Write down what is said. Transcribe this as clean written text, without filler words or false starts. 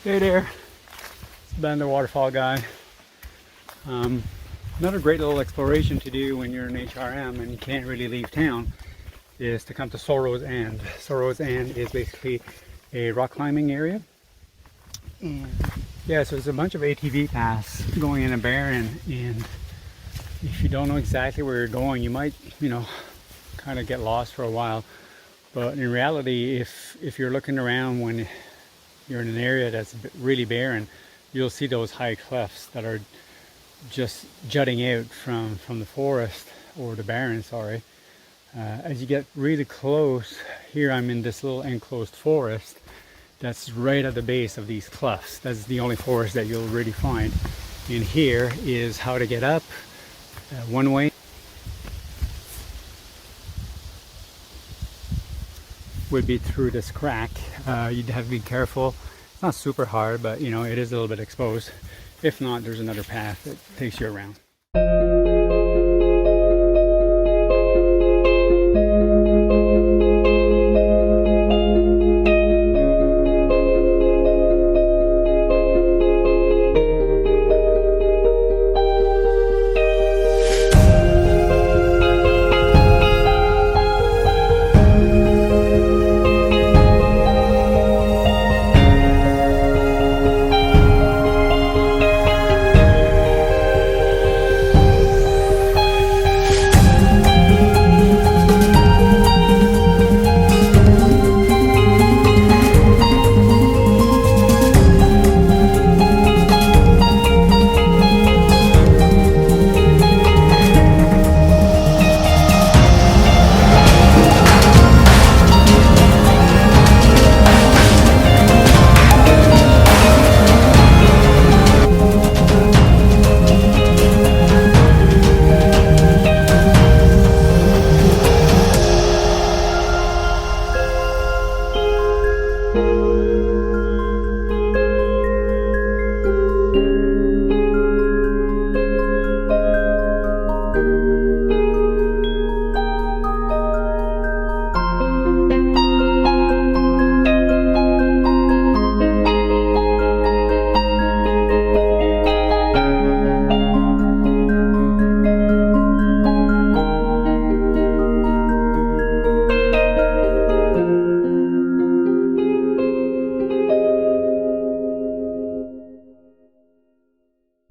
Hey there, it's Ben the waterfall guy. Another great little exploration to do when you're in HRM and you can't really leave town is to come to Sorrow's End. Sorrow's End is basically a rock climbing area. And yeah, so there's a bunch of ATV paths going in a barren, and if you don't know exactly where you're going, you might, kind of get lost for a while. But in reality, if you're looking around when you're in an area that's really barren, you'll see those high cliffs that are just jutting out from the forest, or the barren, sorry. As you get really close, here I'm in this little enclosed forest that's right at the base of these cliffs. That's the only forest that you'll really find. And here is how to get up. One way would be through this crack. You'd have to be careful. It's not super hard, but it is a little bit exposed. If not, there's another path that takes you around.